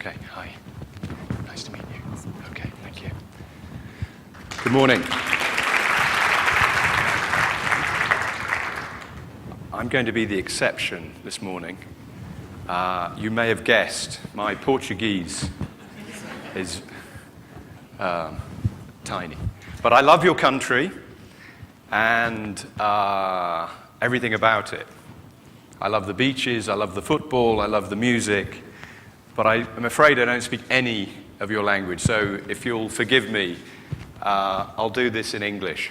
Okay, hi. Nice to meet you. Okay, thank you. Good morning. I'm going to be the exception this morning. You may have guessed, my Portuguese is tiny. But I love your country and everything about it. I love the beaches, I love the football, I love the music, but I'm afraid I don't speak any of your language. So if you'll forgive me, I'll do this in English.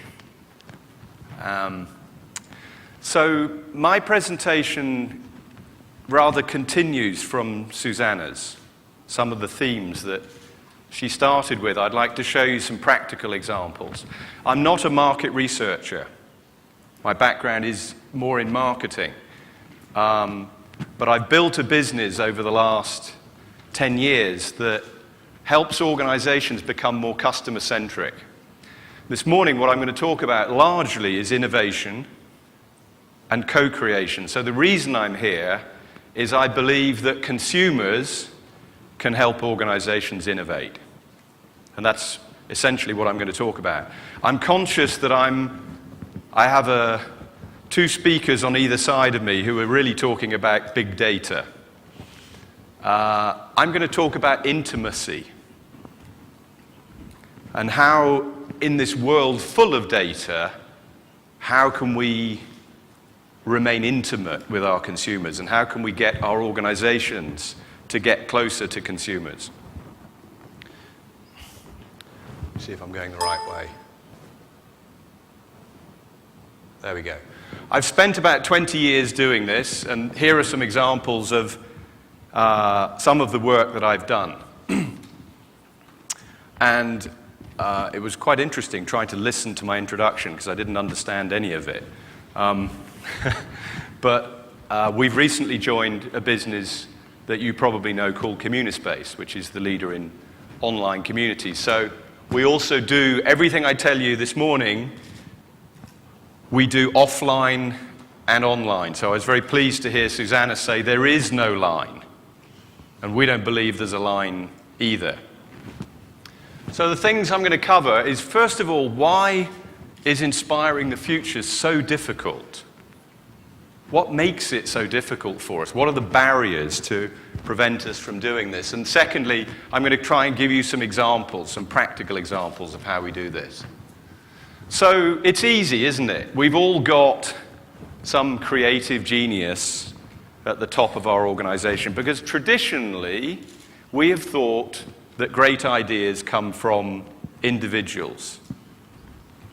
So my presentation rather continues from Susanna's, some of the themes that she started with. I'd like to show you some practical examples. I'm not a market researcher. My background is more in marketing. But I've built a business over the last 10 years that helps organizations become more customer-centric. This morning, what I'm going to talk about largely is innovation and co-creation. So the reason I'm here is I believe that consumers can help organizations innovate. And that's essentially what I'm going to talk about. I'm conscious that I have two speakers on either side of me who are really talking about big data. I'm going to talk about intimacy and how, in this world full of data, how can we remain intimate with our consumers, and how can we get our organizations to get closer to consumers. See if I'm going the right way. There we go. I've spent about 20 years doing this, and here are some examples of some of the work that I've done. And it was quite interesting trying to listen to my introduction because I didn't understand any of it. But we've recently joined a business that you probably know called Communispace, which is the leader in online communities. So we also do everything I tell you this morning. We do offline and online. So I was very pleased to hear Susanna say there is no line. And we don't believe there's a line either. So the things I'm going to cover is, first of all, why is inspiring the future so difficult? What makes it so difficult for us? What are the barriers to prevent us from doing this? And secondly, I'm going to try and give you some examples, some practical examples of how we do this. So it's easy, isn't it? We've all got some creative genius at the top of our organization because traditionally we have thought that great ideas come from individuals,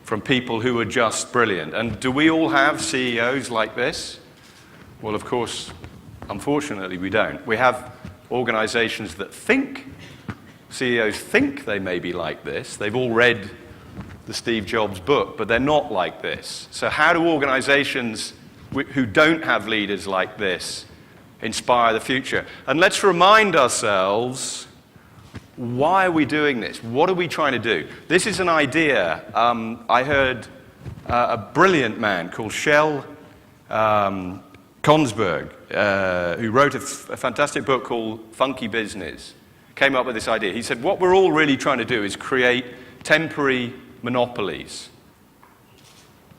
from people who are just brilliant. And do we all have CEOs like this? Well, of course, unfortunately, we don't. We have organizations that think, CEOs think they may be like this. They've all read the Steve Jobs book, but they're not like this. So how do organizations who don't have leaders like this inspire the future? And let's remind ourselves, why are we doing this? What are we trying to do? This is an idea. I heard a brilliant man called Shel Konsberg, who wrote a fantastic book called Funky Business, came up with this idea. He said, what we're all really trying to do is create temporary monopolies.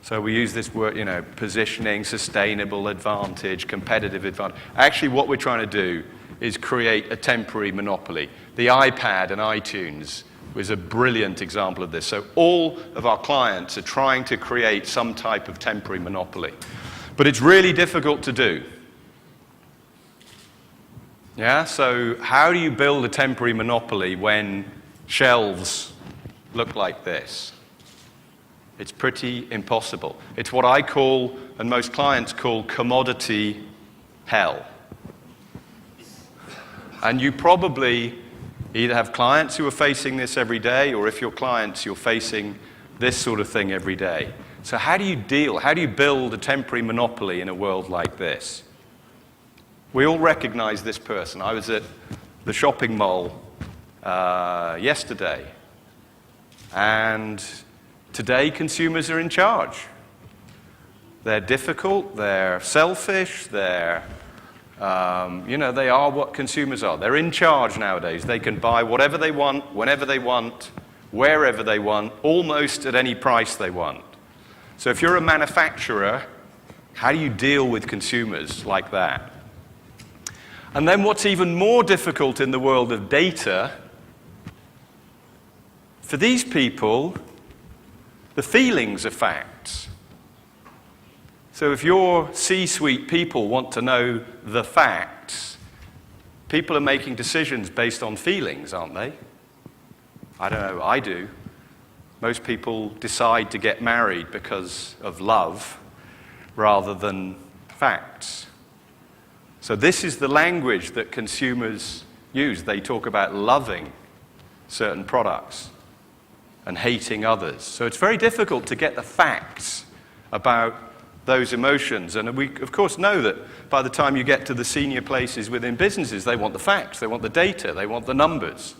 So we use this word, positioning, sustainable advantage, competitive advantage. Actually, what we're trying to do is create a temporary monopoly. The iPad and iTunes was a brilliant example of this. So all of our clients are trying to create some type of temporary monopoly. But it's really difficult to do. Yeah, so how do you build a temporary monopoly when shelves look like this? It's pretty impossible. It's what I call, and most clients call, commodity hell. And you probably either have clients who are facing this every day, or if you're clients, you're facing this sort of thing every day. So how do you build a temporary monopoly in a world like this? We all recognize this person. I was at the shopping mall yesterday, and today consumers are in charge. They're difficult, they're selfish, they're They are what consumers are. They're in charge nowadays. They can buy whatever they want, whenever they want, wherever they want, almost at any price they want. So if you're a manufacturer, how do you deal with consumers like that? And then what's even more difficult in the world of data, for these people, the feelings are facts. So if your C-suite people want to know the facts, people are making decisions based on feelings, aren't they? I don't know, I do. Most people decide to get married because of love rather than facts. So this is the language that consumers use. They talk about loving certain products and hating others. So it's very difficult to get the facts about those emotions. And we, of course, know that by the time you get to the senior places within businesses, they want the facts, they want the data, they want the numbers.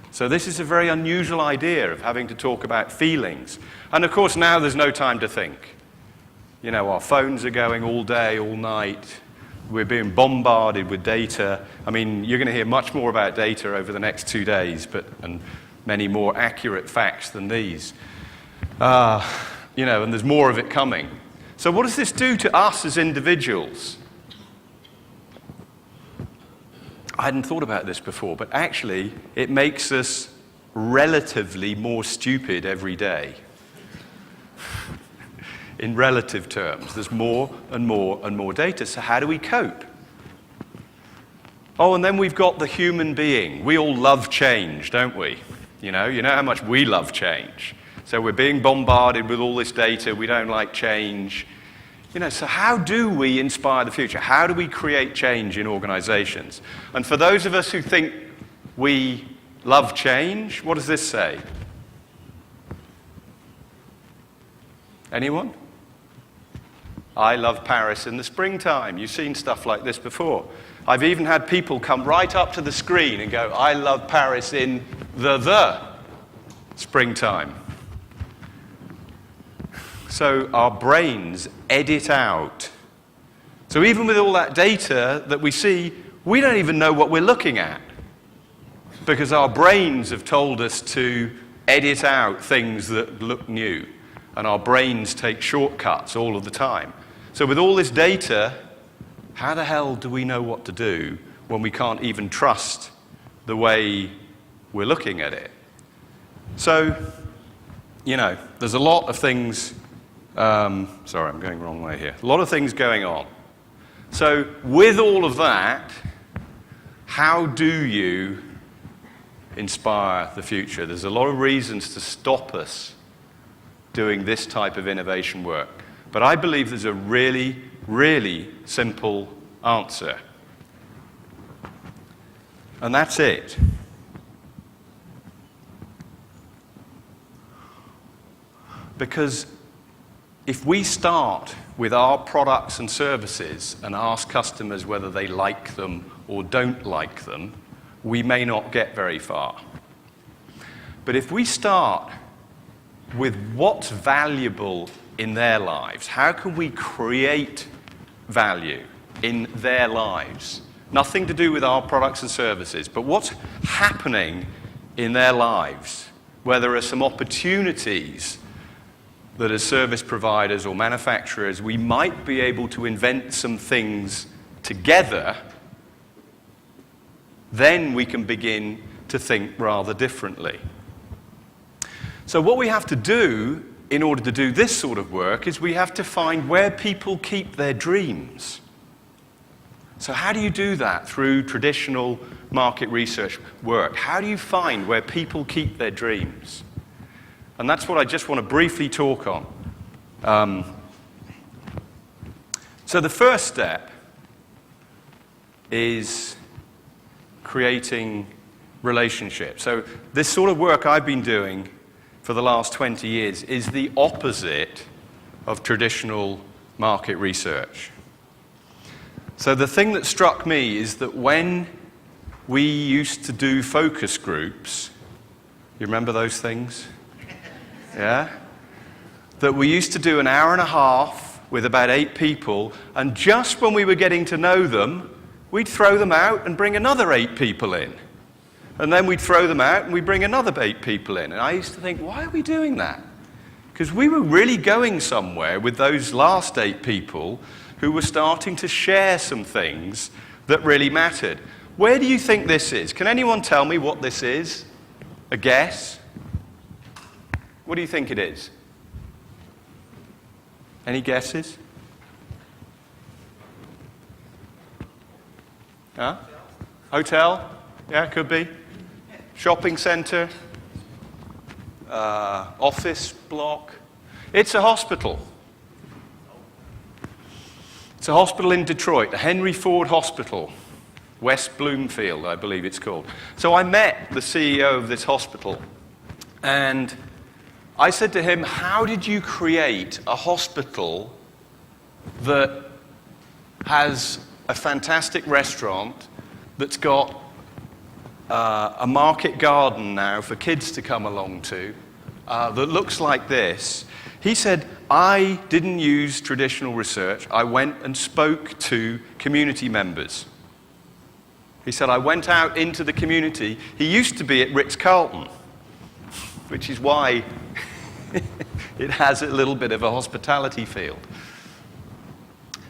So this is a very unusual idea of having to talk about feelings. And of course, now there's no time to think. Our phones are going all day, all night. We're being bombarded with data. I mean, you're going to hear much more about data over the next 2 days, and many more accurate facts than these. And there's more of it coming. So what does this do to us as individuals? I hadn't thought about this before, but actually it makes us relatively more stupid every day. In relative terms, there's more and more and more data, so how do we cope? Oh, and then we've got the human being. We all love change, don't we? You know how much we love change. So we're being bombarded with all this data, we don't like change. So how do we inspire the future? How do we create change in organizations? And for those of us who think we love change, what does this say? Anyone? I love Paris in the springtime. You've seen stuff like this before. I've even had people come right up to the screen and go, I love Paris in the springtime. So our brains edit out. So even with all that data that we see, we don't even know what we're looking at, because our brains have told us to edit out things that look new, and our brains take shortcuts all of the time. So with all this data, how the hell do we know what to do when we can't even trust the way we're looking at it? So, there's a lot of things. Sorry, I'm going the wrong way here. A lot of things going on. So with all of that, how do you inspire the future? There's a lot of reasons to stop us doing this type of innovation work. But I believe there's a really, really simple answer. And that's it. Because if we start with our products and services and ask customers whether they like them or don't like them, we may not get very far. But if we start with what's valuable in their lives, how can we create value in their lives? Nothing to do with our products and services, but what's happening in their lives, where there are some opportunities that as service providers or manufacturers, we might be able to invent some things together, then we can begin to think rather differently. So what we have to do in order to do this sort of work is we have to find where people keep their dreams. So how do you do that through traditional market research work? How do you find where people keep their dreams? And that's what I just want to briefly talk on. So the first step is creating relationships. So this sort of work I've been doing for the last 20 years is the opposite of traditional market research. So the thing that struck me is that when we used to do focus groups, you remember those things? Yeah? That we used to do an hour and a half with about 8 people, and just when we were getting to know them, we'd throw them out and bring another 8 people in. And then we'd throw them out and we'd bring another 8 people in. And I used to think, why are we doing that? Because we were really going somewhere with those last 8 people who were starting to share some things that really mattered. Where do you think this is? Can anyone tell me what this is? A guess? What do you think it is? Any guesses? Huh? Hotel? Yeah, could be. Shopping center? Office block? It's a hospital. It's a hospital in Detroit, the Henry Ford Hospital. West Bloomfield, I believe it's called. So I met the CEO of this hospital, and I said to him, how did you create a hospital that has a fantastic restaurant, that's got a market garden now for kids to come along to, that looks like this? He said, I didn't use traditional research. I went and spoke to community members. He said, I went out into the community. He used to be at Ritz-Carlton, which is why it has a little bit of a hospitality field.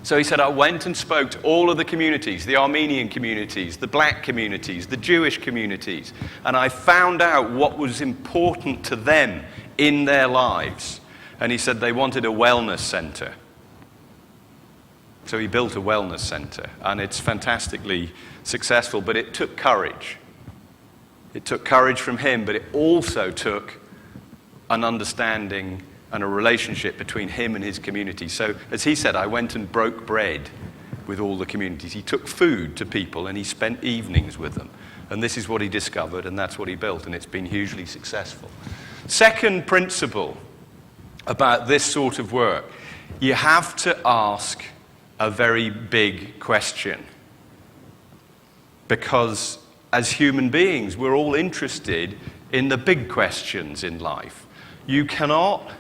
So he said, I went and spoke to all of the communities, the Armenian communities, the black communities, the Jewish communities, and I found out what was important to them in their lives. And he said they wanted a wellness center. So he built a wellness center, and it's fantastically successful, but it took courage. It took courage from him, but it also took an understanding and a relationship between him and his community. So, as he said, I went and broke bread with all the communities. He took food to people, and he spent evenings with them. And this is what he discovered, and that's what he built, and it's been hugely successful. Second principle about this sort of work, you have to ask a very big question. Because as human beings, we're all interested in the big questions in life. You cannot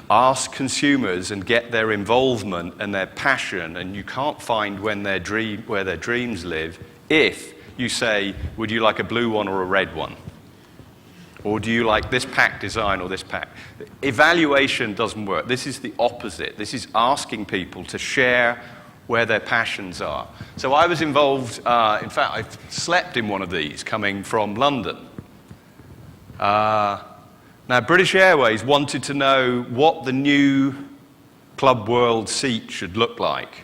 ask consumers and get their involvement and their passion, and you can't find where their dreams live if you say, would you like a blue one or a red one? Or do you like this pack design or this pack? Evaluation doesn't work. This is the opposite. This is asking people to share where their passions are. So I was involved, in fact, I slept in one of these coming from London. Now, British Airways wanted to know what the new Club World seat should look like.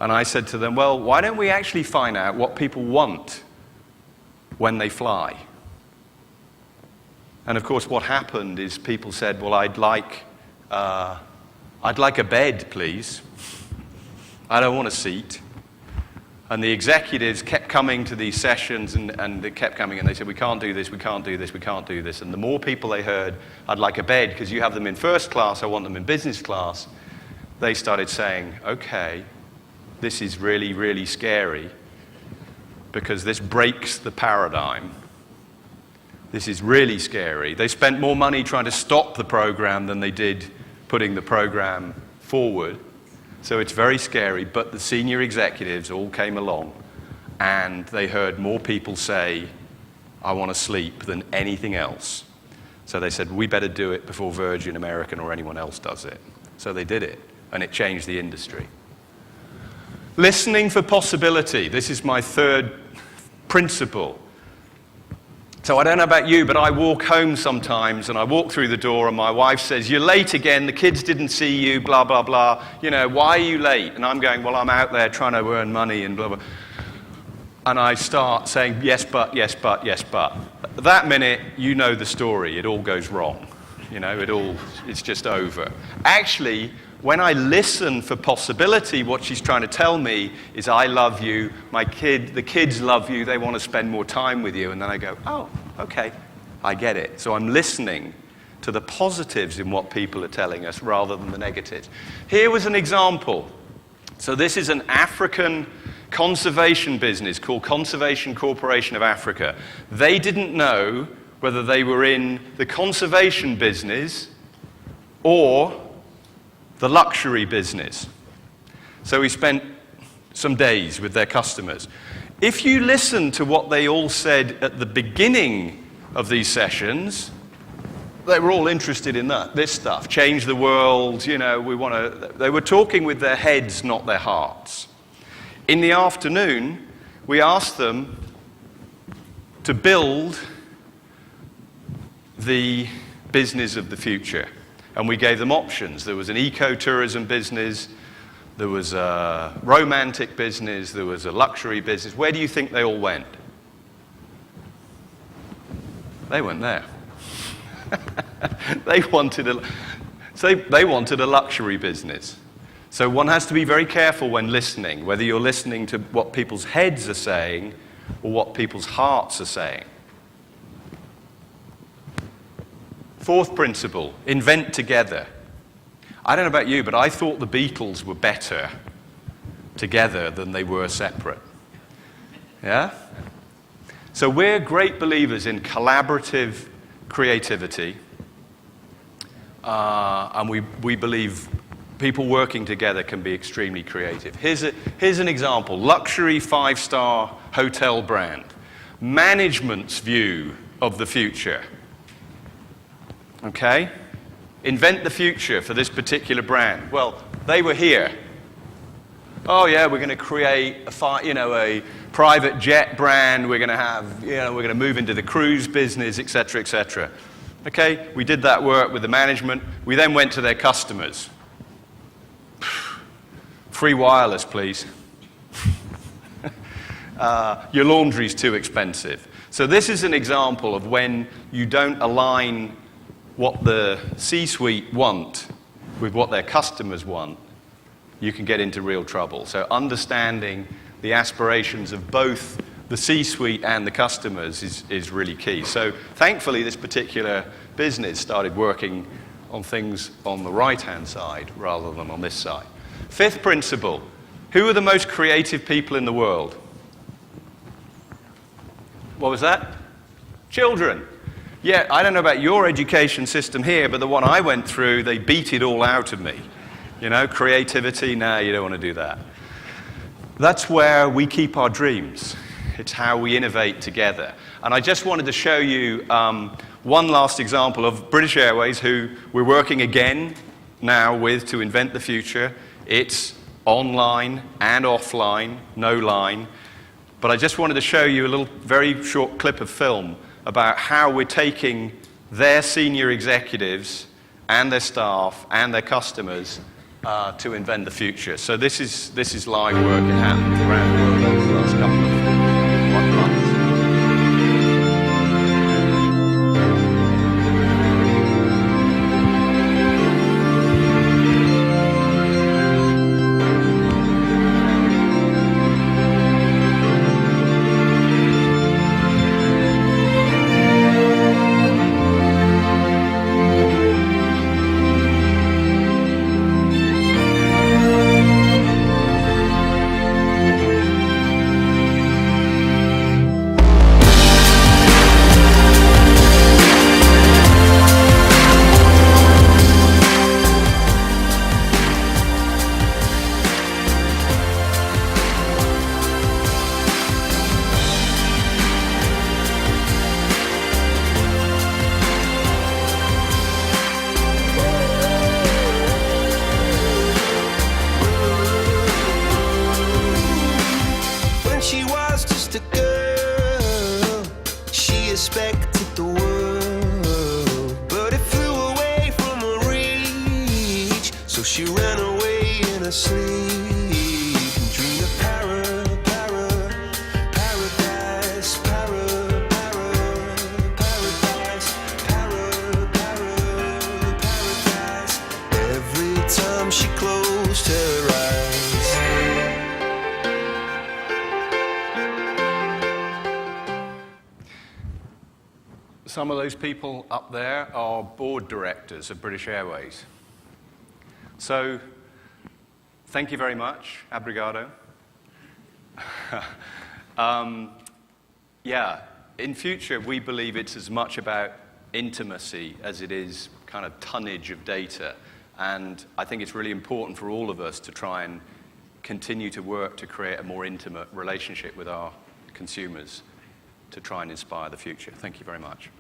And I said to them, well, why don't we actually find out what people want when they fly? And of course, what happened is people said, well, I'd like a bed, please. I don't want a seat. And the executives kept coming to these sessions, and they kept coming, and they said, we can't do this, we can't do this, we can't do this. And the more people they heard, I'd like a bed, because you have them in first class, I want them in business class, they started saying, okay, this is really, really scary, because this breaks the paradigm. This is really scary. They spent more money trying to stop the program than they did putting the program forward. So it's very scary, but the senior executives all came along, and they heard more people say, I want to sleep, than anything else. So they said, we better do it before Virgin, American, or anyone else does it. So they did it, and it changed the industry. Listening for possibility. This is my third principle. So I don't know about you, but I walk home sometimes, and I walk through the door, and my wife says, you're late again, the kids didn't see you, blah, blah, blah. You know, why are you late? And I'm going, well, I'm out there trying to earn money, and blah, blah. And I start saying, yes, but, yes, but, yes, but. That minute, you know the story. It all goes wrong. You know, it's just over. Actually, when I listen for possibility, what she's trying to tell me is, I love you, the kids love you, they want to spend more time with you. And then I go, oh, okay, I get it. So I'm listening to the positives in what people are telling us rather than the negatives. Here was an example. So this is an African conservation business called Conservation Corporation of Africa. They didn't know whether they were in the conservation business or the luxury business. So we spent some days with their customers. If you listen to what they all said at the beginning of these sessions, they were all interested in this stuff. Change the world, they were talking with their heads, not their hearts. In the afternoon, we asked them to build the business of the future. And we gave them options. There was an eco-tourism business, there was a romantic business, there was a luxury business. Where do you think they all went? They went there. They wanted a luxury business. So one has to be very careful when listening, whether you're listening to what people's heads are saying or what people's hearts are saying. Fourth principle, invent together. I don't know about you, but I thought the Beatles were better together than they were separate. Yeah? So we're great believers in collaborative creativity, and we believe people working together can be extremely creative. Here's an example. Luxury 5-star hotel brand. Management's view of the future. Okay? Invent the future for this particular brand. Well, they were here. Oh yeah, we're going to create a private jet brand. We're going to have, we're going to move into the cruise business, etc., etc. Okay, we did that work with the management. We then went to their customers. Free wireless, please. Your laundry's too expensive. So this is an example of when you don't align what the C-suite want with what their customers want, you can get into real trouble. So understanding the aspirations of both the C-suite and the customers is really key. So thankfully, this particular business started working on things on the right-hand side rather than on this side. Fifth principle, who are the most creative people in the world? What was that? Children. Yeah, I don't know about your education system here, but the one I went through, they beat it all out of me. Creativity, no, you don't want to do that. That's where we keep our dreams. It's how we innovate together. And I just wanted to show you one last example of British Airways, who we're working again now with to invent the future. It's online and offline, no line. But I just wanted to show you a little very short clip of film about how we're taking their senior executives and their staff and their customers to invent the future. So this is live work. It happened around the world over the last couple of months. Some of those people up there are board directors of British Airways. So, thank you very much. Obrigado. In future, we believe it's as much about intimacy as it is kind of tonnage of data. And I think it's really important for all of us to try and continue to work to create a more intimate relationship with our consumers to try and inspire the future. Thank you very much.